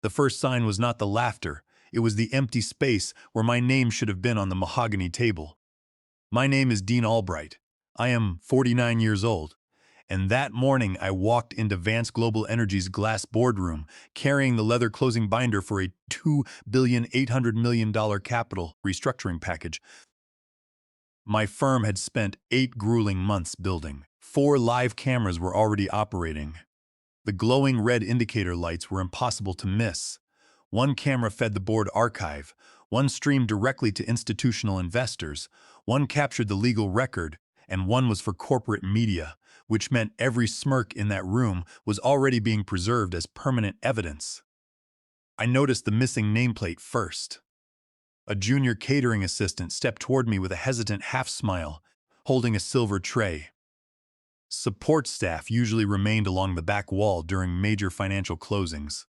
The first sign was not the laughter, it was the empty space where my name should have been on the mahogany table. My name is Dean Albright. I am 49 years old. And that morning I walked into Vance Global Energy's glass boardroom, carrying the leather closing binder for a $2,800,000,000 capital restructuring package my firm had spent 8 grueling months building. 4 live cameras were already operating. The glowing red indicator lights were impossible to miss. One camera fed the board archive, one streamed directly to institutional investors, one captured the legal record, and one was for corporate media, which meant every smirk in that room was already being preserved as permanent evidence. I noticed the missing nameplate first. A junior catering assistant stepped toward me with a hesitant half-smile, holding a silver tray. Support staff usually remained along the back wall during major financial closings.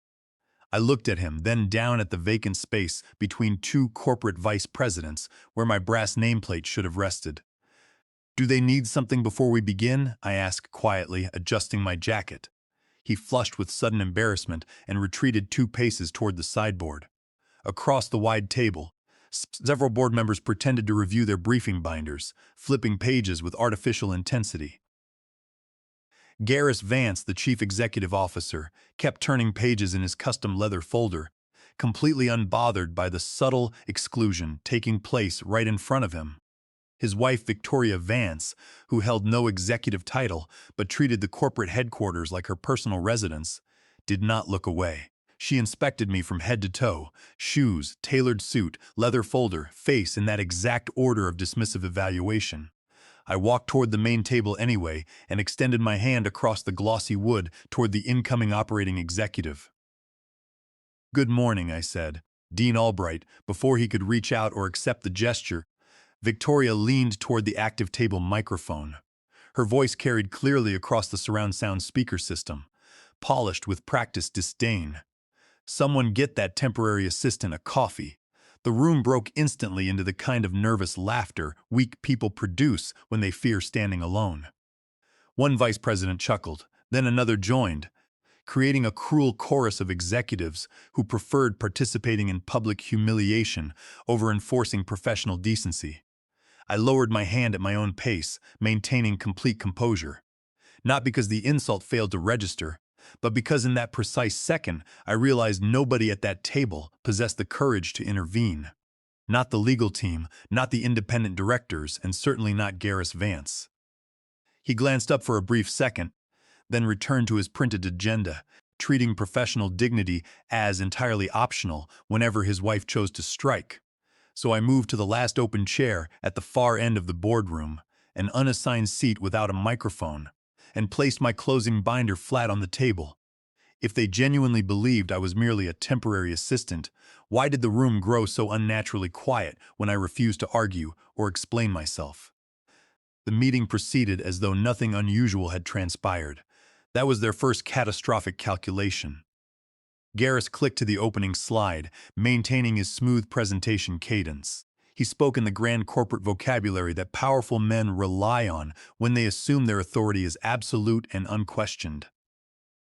I looked at him, then down at the vacant space between 2 corporate vice presidents where my brass nameplate should have rested. "Do they need something before we begin?" I asked quietly, adjusting my jacket. He flushed with sudden embarrassment and retreated 2 paces toward the sideboard. Across the wide table, several board members pretended to review their briefing binders, flipping pages with artificial intensity. Gareth Vance, the chief executive officer, kept turning pages in his custom leather folder, completely unbothered by the subtle exclusion taking place right in front of him. His wife, Victoria Vance, who held no executive title but treated the corporate headquarters like her personal residence, did not look away. She inspected me from head to toe, shoes, tailored suit, leather folder, face in that exact order of dismissive evaluation. I walked toward the main table anyway and extended my hand across the glossy wood toward the incoming operating executive. "Good morning," I said. Dean Albright, before he could reach out or accept the gesture, Victoria leaned toward the active table microphone. Her voice carried clearly across the surround sound speaker system, polished with practiced disdain. "Someone get that temporary assistant a coffee." The room broke instantly into the kind of nervous laughter weak people produce when they fear standing alone. One vice president chuckled, then another joined, creating a cruel chorus of executives who preferred participating in public humiliation over enforcing professional decency. I lowered my hand at my own pace, maintaining complete composure. Not because the insult failed to register, but because in that precise second I realized nobody at that table possessed the courage to intervene. Not the legal team, not the independent directors, and certainly not Gareth Vance. He glanced up for a brief second, then returned to his printed agenda, treating professional dignity as entirely optional whenever his wife chose to strike. So I moved to the last open chair at the far end of the boardroom, an unassigned seat without a microphone, and placed my closing binder flat on the table. If they genuinely believed I was merely a temporary assistant, why did the room grow so unnaturally quiet when I refused to argue or explain myself? The meeting proceeded as though nothing unusual had transpired. That was their first catastrophic calculation. Gareth clicked to the opening slide, maintaining his smooth presentation cadence. He spoke in the grand corporate vocabulary that powerful men rely on when they assume their authority is absolute and unquestioned.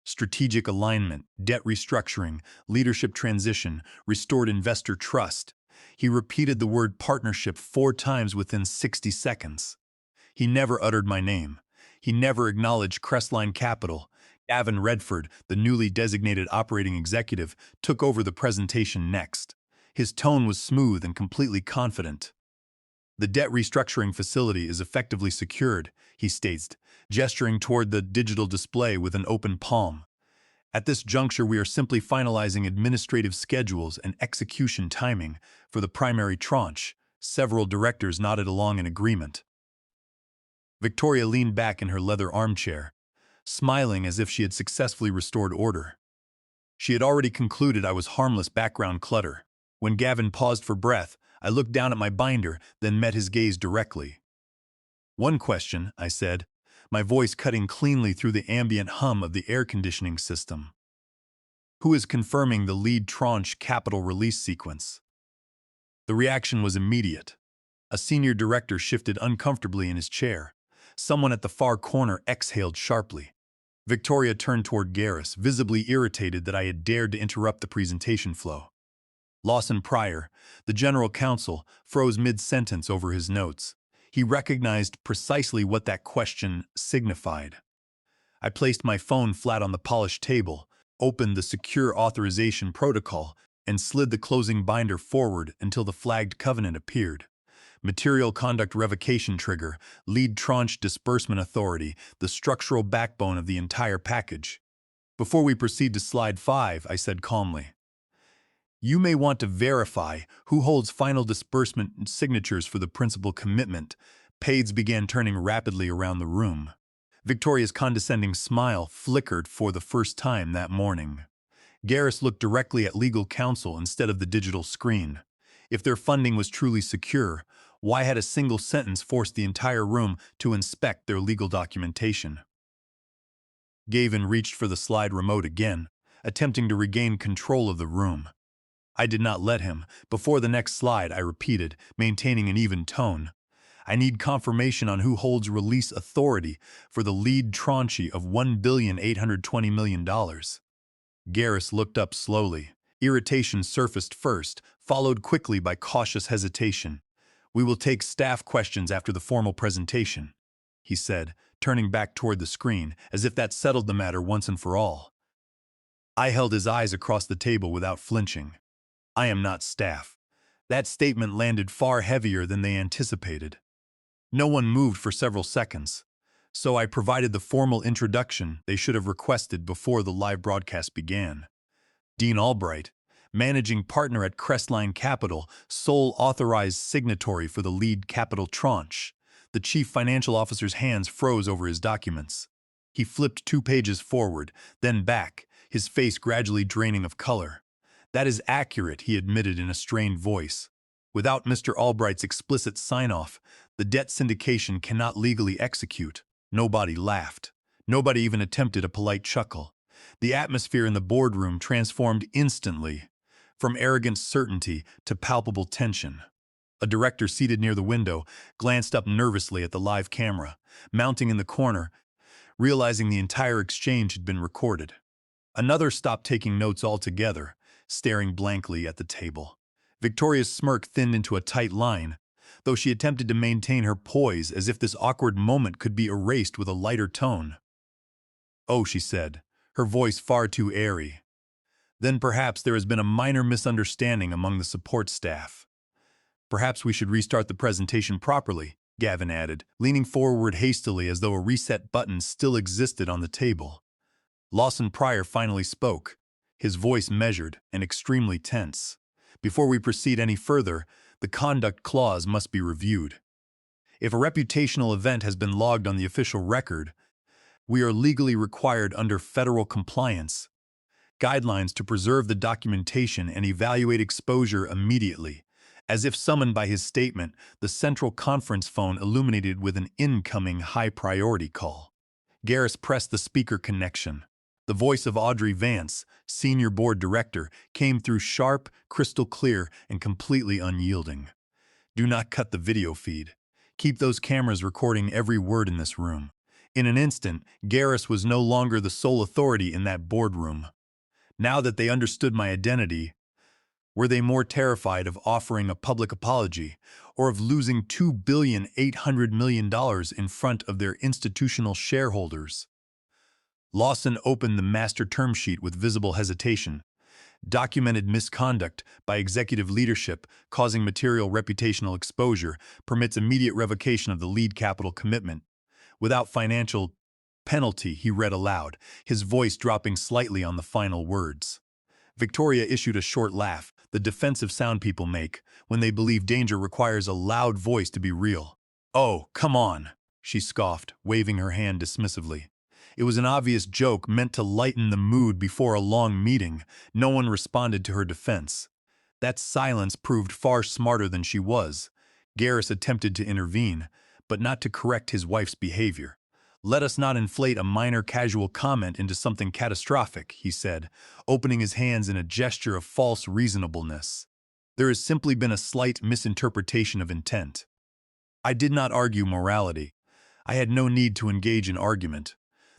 Strategic alignment, debt restructuring, leadership transition, restored investor trust. He repeated the word partnership 4 times within 60 seconds. He never uttered my name. He never acknowledged Crestline Capital. Gavin Redford, the newly designated operating executive, took over the presentation next. His tone was smooth and completely confident. "The debt restructuring facility is effectively secured," he stated, gesturing toward the digital display with an open palm. "At this juncture, we are simply finalizing administrative schedules and execution timing for the primary tranche." Several directors nodded along in agreement. Victoria leaned back in her leather armchair, smiling as if she had successfully restored order. She had already concluded I was harmless background clutter. When Gavin paused for breath, I looked down at my binder, then met his gaze directly. "One question," I said, my voice cutting cleanly through the ambient hum of the air conditioning system. "Who is confirming the lead tranche capital release sequence?" The reaction was immediate. A senior director shifted uncomfortably in his chair. Someone at the far corner exhaled sharply. Victoria turned toward Garrus, visibly irritated that I had dared to interrupt the presentation flow. Lawson Pryor, the general counsel, froze mid-sentence over his notes. He recognized precisely what that question signified. I placed my phone flat on the polished table, opened the secure authorization protocol, and slid the closing binder forward until the flagged covenant appeared. Material Conduct Revocation Trigger, Lead Tranche Disbursement Authority, the structural backbone of the entire package. Before we proceed to slide 5, I said calmly, you may want to verify who holds final disbursement signatures for the principal commitment. Pades began turning rapidly around the room. Victoria's condescending smile flickered for the first time that morning. Garrus looked directly at legal counsel instead of the digital screen. If their funding was truly secure, why had a single sentence forced the entire room to inspect their legal documentation? Gavin reached for the slide remote again, attempting to regain control of the room. I did not let him. Before the next slide, I repeated, maintaining an even tone. I need confirmation on who holds release authority for the lead tranche of $1,820,000,000. Garrus looked up slowly. Irritation surfaced first, followed quickly by cautious hesitation. We will take staff questions after the formal presentation, he said, turning back toward the screen, as if that settled the matter once and for all. I held his eyes across the table without flinching. I am not staff. That statement landed far heavier than they anticipated. No one moved for several seconds, so I provided the formal introduction they should have requested before the live broadcast began. Dean Albright, managing partner at Crestline Capital, sole authorized signatory for the lead capital tranche. The chief financial officer's hands froze over his documents. He flipped 2 pages forward, then back, his face gradually draining of color. That is accurate, he admitted in a strained voice. Without Mr. Albright's explicit sign-off, the debt syndication cannot legally execute. Nobody laughed. Nobody even attempted a polite chuckle. The atmosphere in the boardroom transformed instantly, from arrogant certainty to palpable tension. A director seated near the window glanced up nervously at the live camera, mounting in the corner, realizing the entire exchange had been recorded. Another stopped taking notes altogether, staring blankly at the table. Victoria's smirk thinned into a tight line, though she attempted to maintain her poise as if this awkward moment could be erased with a lighter tone. Oh, she said, her voice far too airy. Then perhaps there has been a minor misunderstanding among the support staff. Perhaps we should restart the presentation properly, Gavin added, leaning forward hastily as though a reset button still existed on the table. Lawson Pryor finally spoke, his voice measured and extremely tense. Before we proceed any further, the conduct clause must be reviewed. If a reputational event has been logged on the official record, we are legally required under federal compliance guidelines to preserve the documentation and evaluate exposure immediately. As if summoned by his statement, the central conference phone illuminated with an incoming high-priority call. Garrus pressed the speaker connection. The voice of Audrey Vance, senior board director, came through sharp, crystal clear, and completely unyielding. Do not cut the video feed. Keep those cameras recording every word in this room. In an instant, Garrus was no longer the sole authority in that boardroom. Now that they understood my identity, were they more terrified of offering a public apology or of losing $2,800,000,000 in front of their institutional shareholders? Lawson opened the master term sheet with visible hesitation. Documented misconduct by executive leadership causing material reputational exposure permits immediate revocation of the lead capital commitment. Without financial penalty, he read aloud, his voice dropping slightly on the final words. Victoria issued a short laugh, the defensive sound people make when they believe danger requires a loud voice to be real. Oh, come on, she scoffed, waving her hand dismissively. It was an obvious joke meant to lighten the mood before a long meeting. No one responded to her defense. That silence proved far smarter than she was. Garrus attempted to intervene, but not to correct his wife's behavior. Let us not inflate a minor casual comment into something catastrophic, he said, opening his hands in a gesture of false reasonableness. There has simply been a slight misinterpretation of intent. I did not argue morality. I had no need to engage in argument.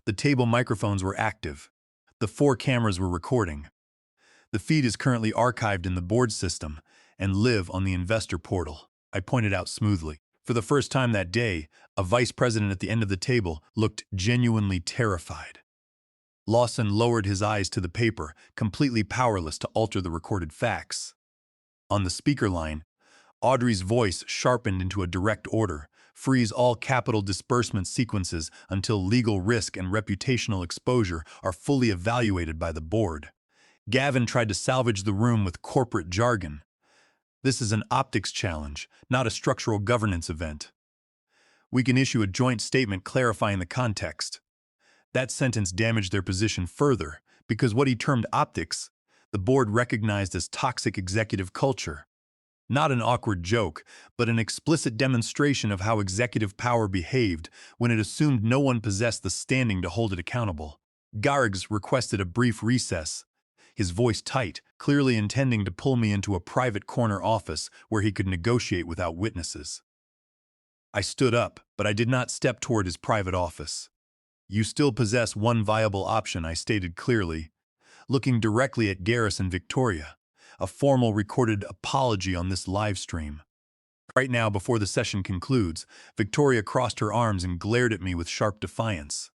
The table microphones were active. The 4 cameras were recording. The feed is currently archived in the board system and live on the investor portal, I pointed out smoothly. For the first time that day, a vice president at the end of the table looked genuinely terrified. Lawson lowered his eyes to the paper, completely powerless to alter the recorded facts. On the speaker line, Audrey's voice sharpened into a direct order: freeze all capital disbursement sequences until legal risk and reputational exposure are fully evaluated by the board. Gavin tried to salvage the room with corporate jargon. This is an optics challenge, not a structural governance event. We can issue a joint statement clarifying the context. That sentence damaged their position further, because what he termed optics, the board recognized as toxic executive culture. Not an awkward joke, but an explicit demonstration of how executive power behaved when it assumed no one possessed the standing to hold it accountable. Garrig's requested a brief recess, his voice tight, clearly intending to pull me into a private corner office where he could negotiate without witnesses. I stood up, but I did not step toward his private office. You still possess one viable option, I stated clearly, looking directly at Garrus and Victoria, a formal recorded apology on this live stream. Right now, before the session concludes, Victoria crossed her arms and glared at me with sharp defiance.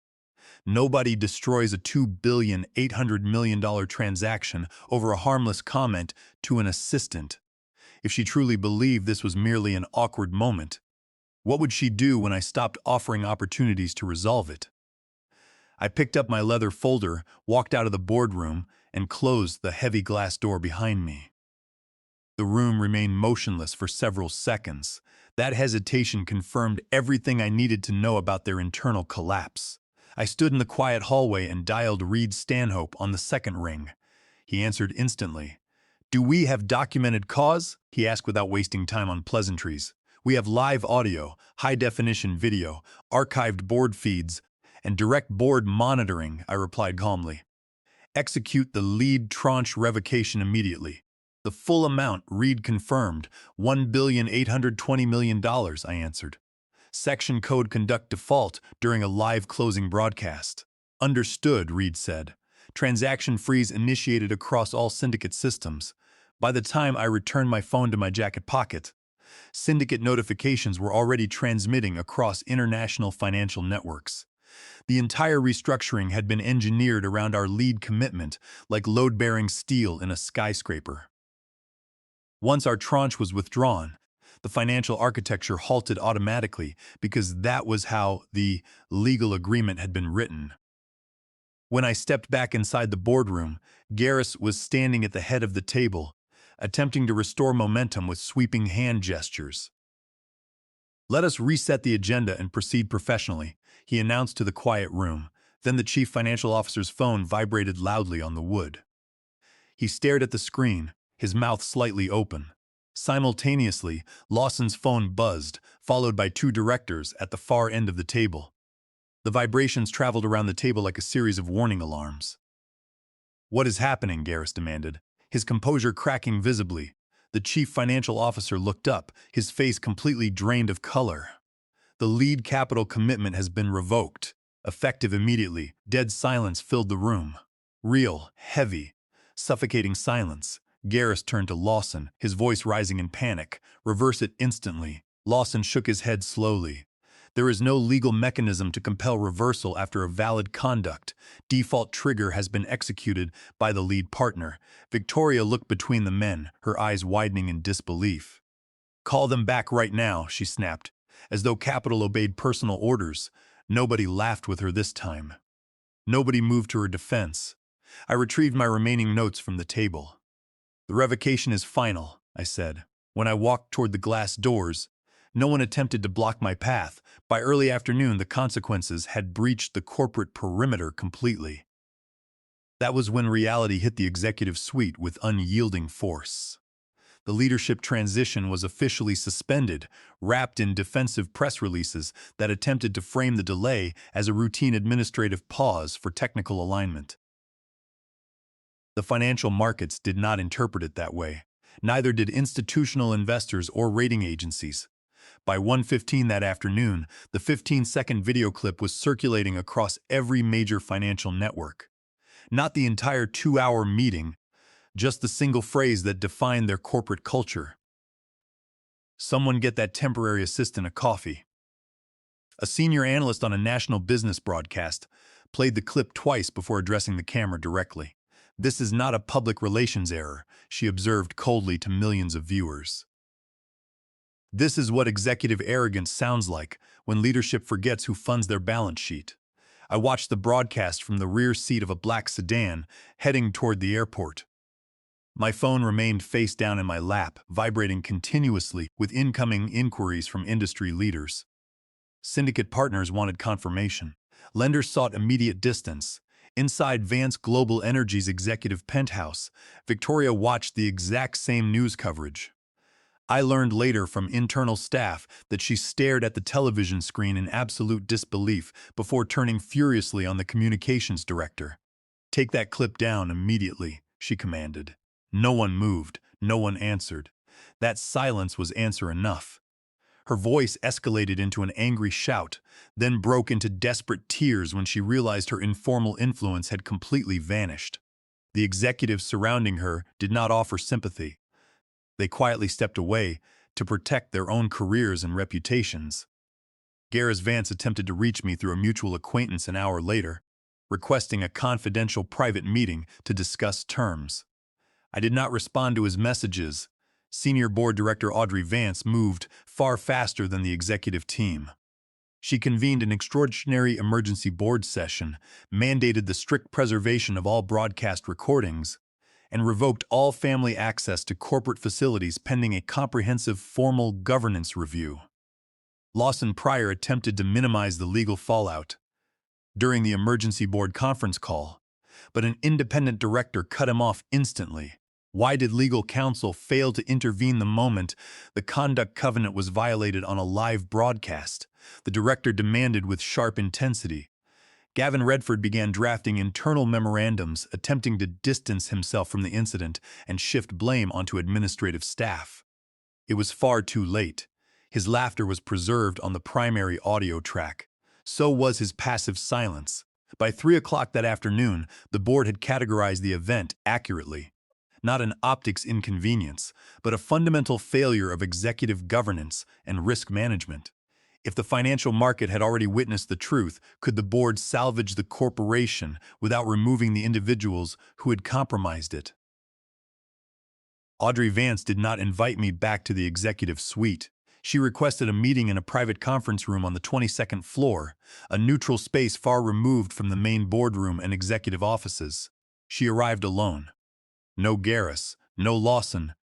Nobody destroys a $2,800,000,000 transaction over a harmless comment to an assistant. If she truly believed this was merely an awkward moment, what would she do when I stopped offering opportunities to resolve it? I picked up my leather folder, walked out of the boardroom, and closed the heavy glass door behind me. The room remained motionless for several seconds. That hesitation confirmed everything I needed to know about their internal collapse. I stood in the quiet hallway and dialed Reed Stanhope on the second ring. He answered instantly. "Do we have documented cause?" he asked without wasting time on pleasantries. "We have live audio, high-definition video, archived board feeds, and direct board monitoring," I replied calmly. "Execute the lead tranche revocation immediately." "The full amount," Reed confirmed. $1,820,000,000, I answered. "Section code conduct default during a live closing broadcast." "Understood," Reed said. "Transaction freeze initiated across all syndicate systems." By the time I returned my phone to my jacket pocket, syndicate notifications were already transmitting across international financial networks. The entire restructuring had been engineered around our lead commitment, like load-bearing steel in a skyscraper. Once our tranche was withdrawn, the financial architecture halted automatically because that was how the legal agreement had been written. When I stepped back inside the boardroom, Garrus was standing at the head of the table, attempting to restore momentum with sweeping hand gestures. "Let us reset the agenda and proceed professionally," he announced to the quiet room. Then the chief financial officer's phone vibrated loudly on the wood. He stared at the screen, his mouth slightly open. Simultaneously, Lawson's phone buzzed, followed by 2 directors at the far end of the table. The vibrations traveled around the table like a series of warning alarms. "What is happening?" Garrus demanded, his composure cracking visibly. The chief financial officer looked up, his face completely drained of color. "The lead capital commitment has been revoked. Effective immediately." Dead silence filled the room. Real, heavy, suffocating silence. Garrus turned to Lawson, his voice rising in panic. "Reverse it instantly." Lawson shook his head slowly. "There is no legal mechanism to compel reversal after a valid conduct. Default trigger has been executed by the lead partner." Victoria looked between the men, her eyes widening in disbelief. "Call them back right now," she snapped, as though capital obeyed personal orders. Nobody laughed with her this time. Nobody moved to her defense. I retrieved my remaining notes from the table. "The revocation is final," I said. When I walked toward the glass doors, no one attempted to block my path. By early afternoon, the consequences had breached the corporate perimeter completely. That was when reality hit the executive suite with unyielding force. The leadership transition was officially suspended, wrapped in defensive press releases that attempted to frame the delay as a routine administrative pause for technical alignment. The financial markets did not interpret it that way. Neither did institutional investors or rating agencies. By 1:15 that afternoon, the 15-second video clip was circulating across every major financial network. Not the entire 2-hour meeting, just the single phrase that defined their corporate culture. Someone get that temporary assistant a coffee. A senior analyst on a national business broadcast played the clip twice before addressing the camera directly. This is not a public relations error, she observed coldly to millions of viewers. This is what executive arrogance sounds like when leadership forgets who funds their balance sheet. I watched the broadcast from the rear seat of a black sedan heading toward the airport. My phone remained face down in my lap, vibrating continuously with incoming inquiries from industry leaders. Syndicate partners wanted confirmation. Lenders sought immediate distance. Inside Vance Global Energy's executive penthouse, Victoria watched the exact same news coverage. I learned later from internal staff that she stared at the television screen in absolute disbelief before turning furiously on the communications director. "Take that clip down immediately," she commanded. No one moved, no one answered. That silence was answer enough. Her voice escalated into an angry shout, then broke into desperate tears when she realized her informal influence had completely vanished. The executives surrounding her did not offer sympathy. They quietly stepped away to protect their own careers and reputations. Garris Vance attempted to reach me through a mutual acquaintance an hour later, requesting a confidential private meeting to discuss terms. I did not respond to his messages. Senior Board Director Audrey Vance moved far faster than the executive team. She convened an extraordinary emergency board session, mandated the strict preservation of all broadcast recordings, and revoked all family access to corporate facilities pending a comprehensive formal governance review. Lawson Pryor attempted to minimize the legal fallout during the emergency board conference call, but an independent director cut him off instantly. Why did legal counsel fail to intervene the moment the conduct covenant was violated on a live broadcast? The director demanded with sharp intensity. Gavin Redford began drafting internal memorandums, attempting to distance himself from the incident and shift blame onto administrative staff. It was far too late. His laughter was preserved on the primary audio track. So was his passive silence. By 3 o'clock that afternoon, the board had categorized the event accurately. Not an optics inconvenience, but a fundamental failure of executive governance and risk management. If the financial market had already witnessed the truth, could the board salvage the corporation without removing the individuals who had compromised it? Audrey Vance did not invite me back to the executive suite. She requested a meeting in a private conference room on the 22nd floor, a neutral space far removed from the main boardroom and executive offices. She arrived alone. No Garris, no Lawson,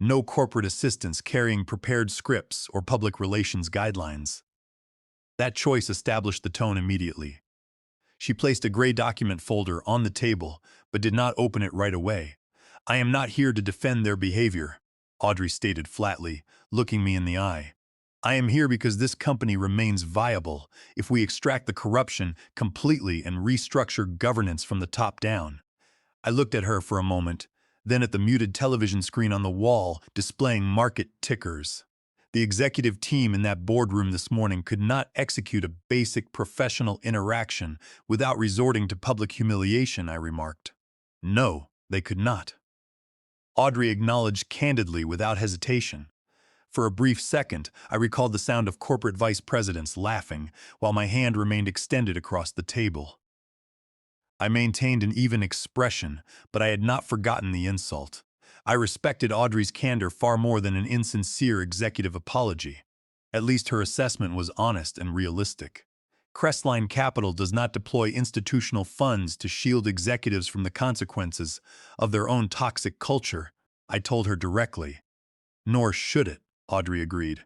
no corporate assistants carrying prepared scripts or public relations guidelines. That choice established the tone immediately. She placed a gray document folder on the table, but did not open it right away. "I am not here to defend their behavior," Audrey stated flatly, looking me in the eye. "I am here because this company remains viable if we extract the corruption completely and restructure governance from the top down." I looked at her for a moment, then at the muted television screen on the wall displaying market tickers. The executive team in that boardroom this morning could not execute a basic professional interaction without resorting to public humiliation, I remarked. No, they could not. Audrey acknowledged candidly without hesitation. For a brief second, I recalled the sound of corporate vice presidents laughing while my hand remained extended across the table. I maintained an even expression, but I had not forgotten the insult. I respected Audrey's candor far more than an insincere executive apology. At least her assessment was honest and realistic. Crestline Capital does not deploy institutional funds to shield executives from the consequences of their own toxic culture, I told her directly. Nor should it, Audrey agreed.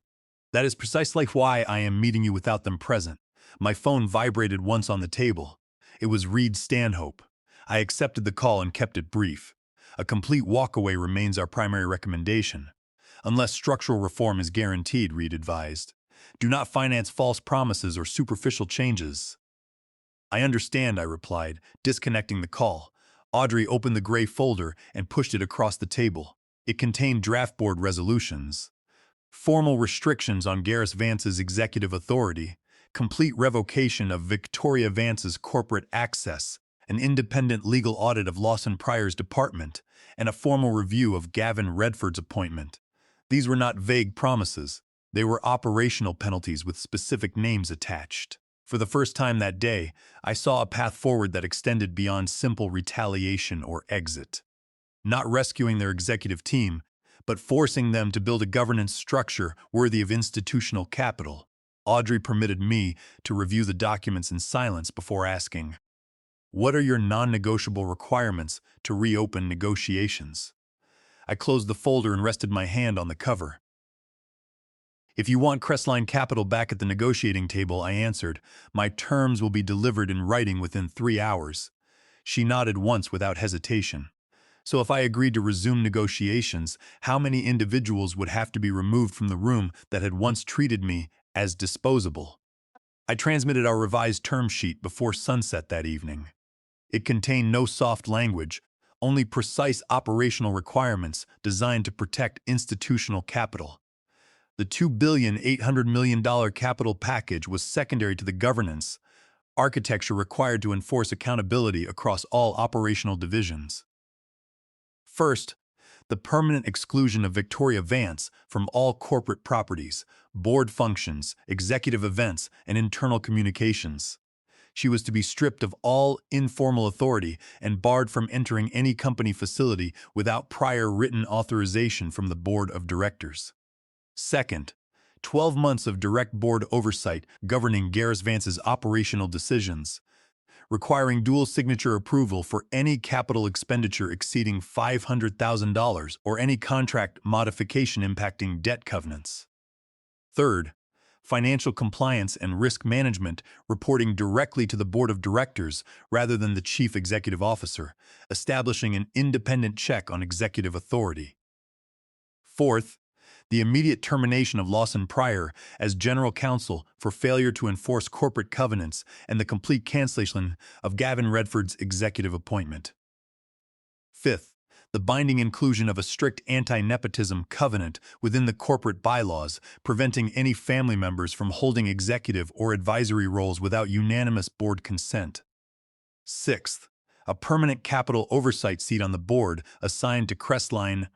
That is precisely why I am meeting you without them present. My phone vibrated once on the table. It was Reed Stanhope. I accepted the call and kept it brief. A complete walkaway remains our primary recommendation. Unless structural reform is guaranteed, Reed advised. Do not finance false promises or superficial changes. I understand, I replied, disconnecting the call. Audrey opened the gray folder and pushed it across the table. It contained draft board resolutions. formal restrictions on Gareth Vance's executive authority, complete revocation of Victoria Vance's corporate access, an independent legal audit of Lawson Pryor's department, and a formal review of Gavin Redford's appointment. These were not vague promises. They were operational penalties with specific names attached. For the first time that day, I saw a path forward that extended beyond simple retaliation or exit. Not rescuing their executive team, but forcing them to build a governance structure worthy of institutional capital. Audrey permitted me to review the documents in silence before asking, "What are your non-negotiable requirements to reopen negotiations?" I closed the folder and rested my hand on the cover. "If you want Crestline Capital back at the negotiating table," I answered, "my terms will be delivered in writing within 3 hours." She nodded once without hesitation. "So if I agreed to resume negotiations, how many individuals would have to be removed from the room that had once treated me as disposable?" I transmitted our revised term sheet before sunset that evening. It contained no soft language, only precise operational requirements designed to protect institutional capital. The $2,800,000,000 capital package was secondary to the governance architecture required to enforce accountability across all operational divisions. First, the permanent exclusion of Victoria Vance from all corporate properties, board functions, executive events, and internal communications. She was to be stripped of all informal authority and barred from entering any company facility without prior written authorization from the board of directors. Second, 12 months of direct board oversight governing Gareth Vance's operational decisions, requiring dual signature approval for any capital expenditure exceeding $500,000 or any contract modification impacting debt covenants. Third, financial compliance and risk management reporting directly to the board of directors rather than the chief executive officer, establishing an independent check on executive authority. Fourth, the immediate termination of Lawson Pryor as general counsel for failure to enforce corporate covenants and the complete cancellation of Gavin Redford's executive appointment. Fifth, the binding inclusion of a strict anti-nepotism covenant within the corporate bylaws, preventing any family members from holding executive or advisory roles without unanimous board consent. Sixth, a permanent capital oversight seat on the board assigned to Crestline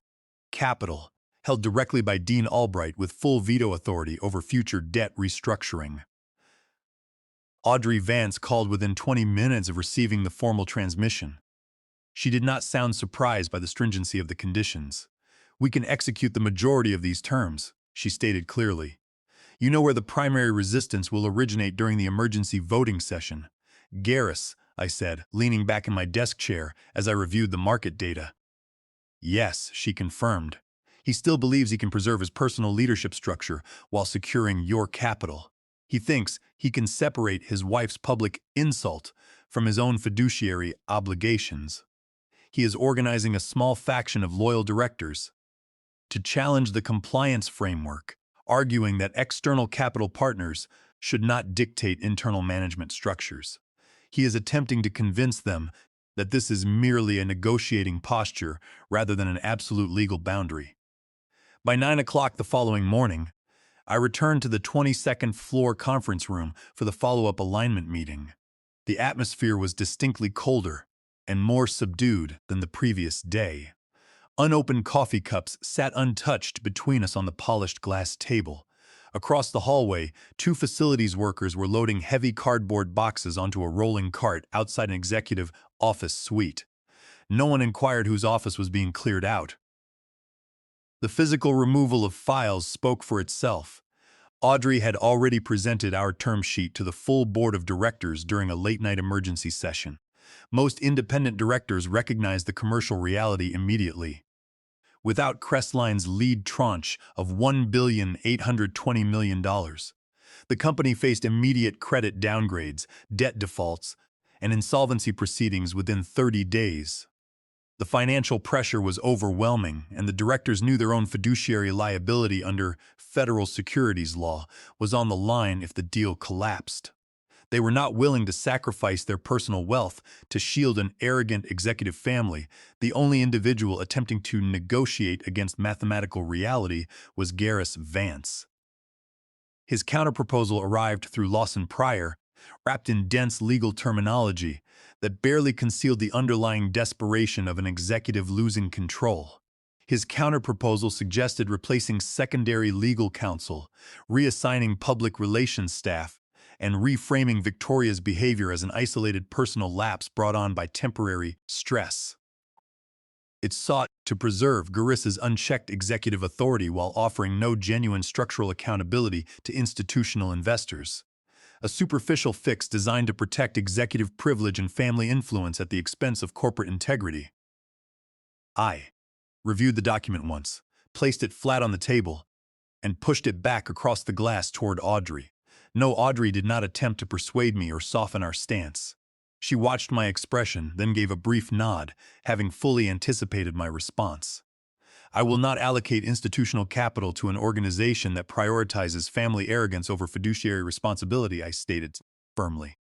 Capital, held directly by Dean Albright with full veto authority over future debt restructuring. Audrey Vance called within 20 minutes of receiving the formal transmission. She did not sound surprised by the stringency of the conditions. "We can execute the majority of these terms," she stated clearly. "You know where the primary resistance will originate during the emergency voting session." "Gareth," I said, leaning back in my desk chair as I reviewed the market data. "Yes," she confirmed. "He still believes he can preserve his personal leadership structure while securing your capital. He thinks he can separate his wife's public insult from his own fiduciary obligations. He is organizing a small faction of loyal directors to challenge the compliance framework, arguing that external capital partners should not dictate internal management structures. He is attempting to convince them that this is merely a negotiating posture rather than an absolute legal boundary." By 9 o'clock the following morning, I returned to the 22nd floor conference room for the follow-up alignment meeting. The atmosphere was distinctly colder and more subdued than the previous day. Unopened coffee cups sat untouched between us on the polished glass table. Across the hallway, 2 facilities workers were loading heavy cardboard boxes onto a rolling cart outside an executive office suite. No one inquired whose office was being cleared out. The physical removal of files spoke for itself. Audrey had already presented our term sheet to the full board of directors during a late-night emergency session. Most independent directors recognized the commercial reality immediately. Without Crestline's lead tranche of $1,820,000,000, the company faced immediate credit downgrades, debt defaults, and insolvency proceedings within 30 days. The financial pressure was overwhelming, and the directors knew their own fiduciary liability under federal securities law was on the line if the deal collapsed. They were not willing to sacrifice their personal wealth to shield an arrogant executive family. The only individual attempting to negotiate against mathematical reality was Gareth Vance. His counterproposal arrived through Lawson Pryor, wrapped in dense legal terminology that barely concealed the underlying desperation of an executive losing control. His counterproposal suggested replacing secondary legal counsel, reassigning public relations staff, and reframing Victoria's behavior as an isolated personal lapse brought on by temporary stress. It sought to preserve Gariss's unchecked executive authority while offering no genuine structural accountability to institutional investors. A superficial fix designed to protect executive privilege and family influence at the expense of corporate integrity. I reviewed the document once, placed it flat on the table, and pushed it back across the glass toward Audrey. No, Audrey did not attempt to persuade me or soften our stance. She watched my expression, then gave a brief nod, having fully anticipated my response. I will not allocate institutional capital to an organization that prioritizes family arrogance over fiduciary responsibility, I stated firmly.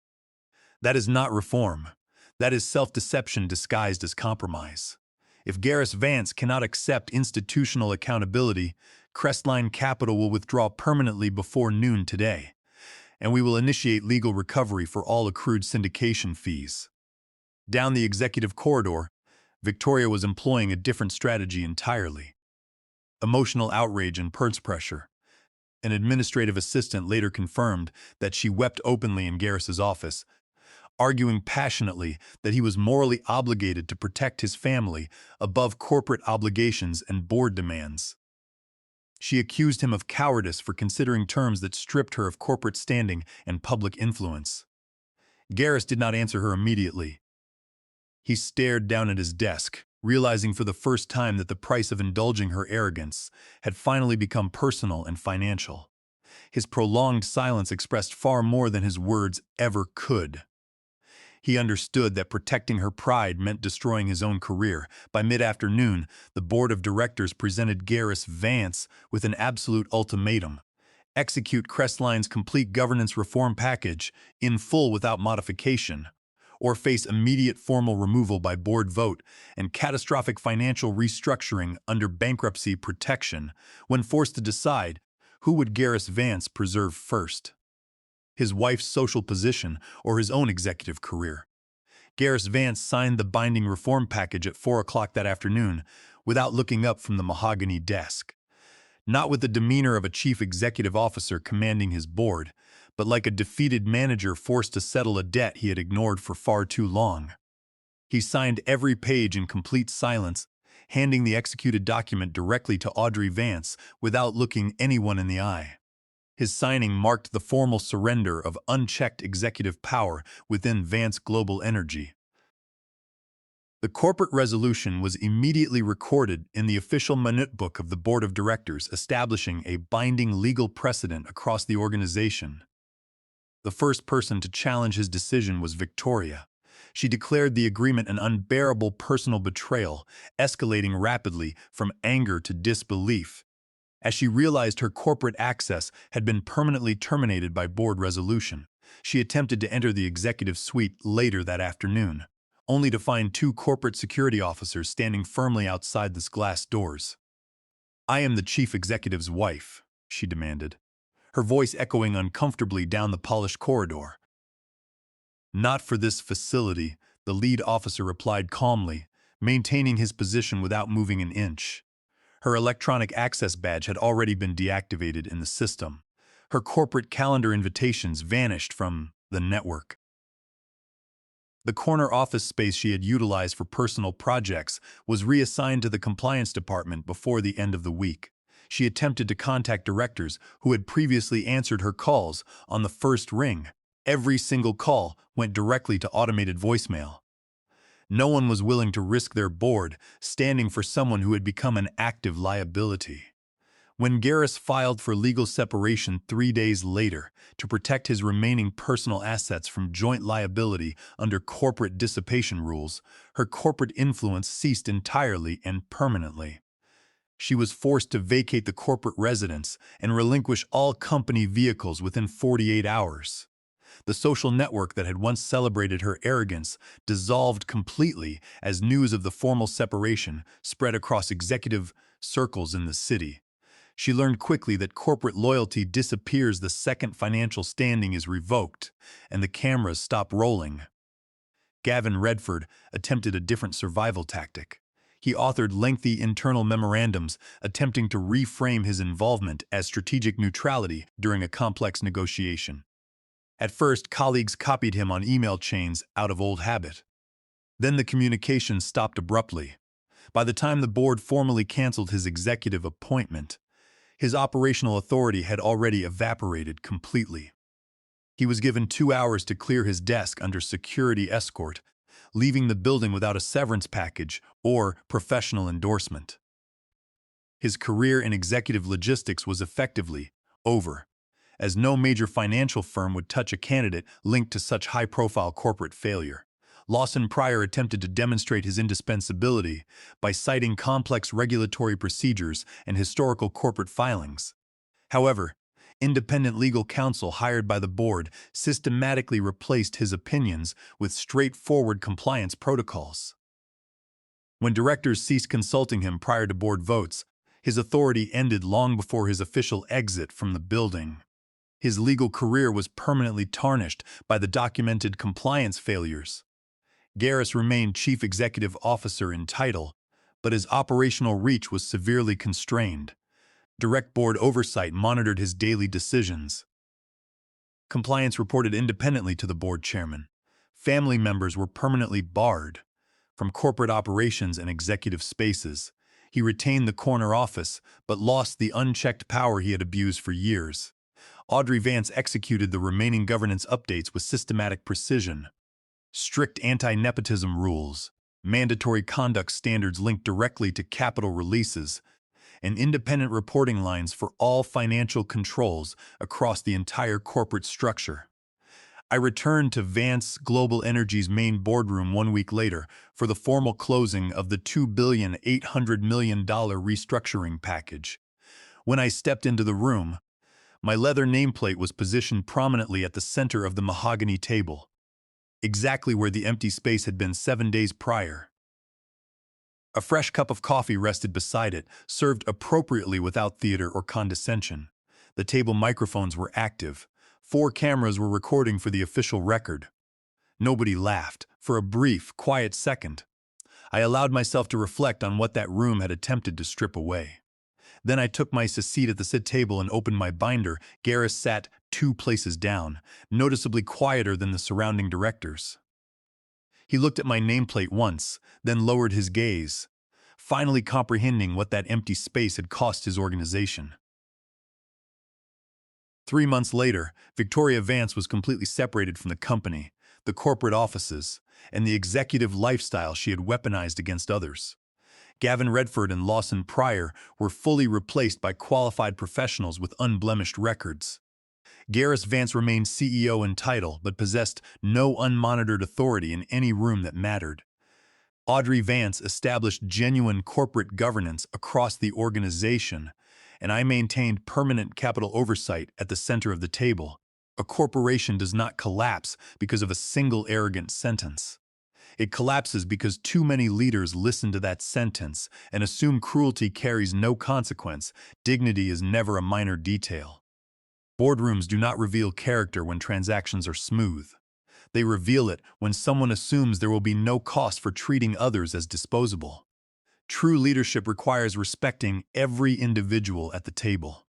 That is not reform. That is self-deception disguised as compromise. If Gareth Vance cannot accept institutional accountability, Crestline Capital will withdraw permanently before noon today, and we will initiate legal recovery for all accrued syndication fees. Down the executive corridor, Victoria was employing a different strategy entirely. Emotional outrage and purse pressure. An administrative assistant later confirmed that she wept openly in Gareth's office, arguing passionately that he was morally obligated to protect his family above corporate obligations and board demands. She accused him of cowardice for considering terms that stripped her of corporate standing and public influence. Gareth did not answer her immediately. He stared down at his desk, realizing for the first time that the price of indulging her arrogance had finally become personal and financial. His prolonged silence expressed far more than his words ever could. He understood that protecting her pride meant destroying his own career. By mid-afternoon, the board of directors presented Gareth Vance with an absolute ultimatum: execute Crestline's complete governance reform package in full without modification, or face immediate formal removal by board vote and catastrophic financial restructuring under bankruptcy protection. When forced to decide, who would Gareth Vance preserve first? His wife's social position or his own executive career? Gareth Vance signed the binding reform package at 4 o'clock that afternoon without looking up from the mahogany desk. Not with the demeanor of a chief executive officer commanding his board, but like a defeated manager forced to settle a debt he had ignored for far too long. He signed every page in complete silence, handing the executed document directly to Audrey Vance without looking anyone in the eye. His signing marked the formal surrender of unchecked executive power within Vance Global Energy. The corporate resolution was immediately recorded in the official minute book of the board of directors, establishing a binding legal precedent across the organization. The first person to challenge his decision was Victoria. She declared the agreement an unbearable personal betrayal, escalating rapidly from anger to disbelief. As she realized her corporate access had been permanently terminated by board resolution, she attempted to enter the executive suite later that afternoon, only to find 2 corporate security officers standing firmly outside the glass doors. "I am the chief executive's wife," she demanded, her voice echoing uncomfortably down the polished corridor. "Not for this facility," the lead officer replied calmly, maintaining his position without moving an inch. Her electronic access badge had already been deactivated in the system. Her corporate calendar invitations vanished from the network. The corner office space she had utilized for personal projects was reassigned to the compliance department before the end of the week. She attempted to contact directors who had previously answered her calls on the first ring. Every single call went directly to automated voicemail. No one was willing to risk their board standing for someone who had become an active liability. When Gareth filed for legal separation 3 days later to protect his remaining personal assets from joint liability under corporate dissipation rules, her corporate influence ceased entirely and permanently. She was forced to vacate the corporate residence and relinquish all company vehicles within 48 hours. The social network that had once celebrated her arrogance dissolved completely as news of the formal separation spread across executive circles in the city. She learned quickly that corporate loyalty disappears the second financial standing is revoked and the cameras stop rolling. Gavin Redford attempted a different survival tactic. He authored lengthy internal memorandums attempting to reframe his involvement as strategic neutrality during a complex negotiation. At first, colleagues copied him on email chains out of old habit. Then the communication stopped abruptly. By the time the board formally canceled his executive appointment, his operational authority had already evaporated completely. He was given 2 hours to clear his desk under security escort, leaving the building without a severance package or professional endorsement. His career in executive logistics was effectively over, as no major financial firm would touch a candidate linked to such high-profile corporate failure. Lawson Pryor attempted to demonstrate his indispensability by citing complex regulatory procedures and historical corporate filings. However, independent legal counsel hired by the board systematically replaced his opinions with straightforward compliance protocols. When directors ceased consulting him prior to board votes, his authority ended long before his official exit from the building. His legal career was permanently tarnished by the documented compliance failures. Garris remained chief executive officer in title, but his operational reach was severely constrained. Direct board oversight monitored his daily decisions. Compliance reported independently to the board chairman. Family members were permanently barred from corporate operations and executive spaces. He retained the corner office, but lost the unchecked power he had abused for years. Audrey Vance executed the remaining governance updates with systematic precision. Strict anti-nepotism rules, mandatory conduct standards linked directly to capital releases, and independent reporting lines for all financial controls across the entire corporate structure. I returned to Vance Global Energy's main boardroom 1 week later for the formal closing of the $2.8 billion restructuring package. When I stepped into the room, my leather nameplate was positioned prominently at the center of the mahogany table, exactly where the empty space had been 7 days prior. A fresh cup of coffee rested beside it, served appropriately without theater or condescension. The table microphones were active. 4 cameras were recording for the official record. Nobody laughed. For a brief, quiet second, I allowed myself to reflect on what that room had attempted to strip away. Then I took my seat at the table and opened my binder. Garris sat 2 places down, noticeably quieter than the surrounding directors. He looked at my nameplate once, then lowered his gaze, finally comprehending what that empty space had cost his organization. 3 months later, Victoria Vance was completely separated from the company, the corporate offices, and the executive lifestyle she had weaponized against others. Gavin Redford and Lawson Pryor were fully replaced by qualified professionals with unblemished records. Garris Vance remained CEO in title, but possessed no unmonitored authority in any room that mattered. Audrey Vance established genuine corporate governance across the organization, and I maintained permanent capital oversight at the center of the table. A corporation does not collapse because of a single arrogant sentence. It collapses because too many leaders listen to that sentence and assume cruelty carries no consequence. Dignity is never a minor detail. Boardrooms do not reveal character when transactions are smooth. They reveal it when someone assumes there will be no cost for treating others as disposable. True leadership requires respecting every individual at the table.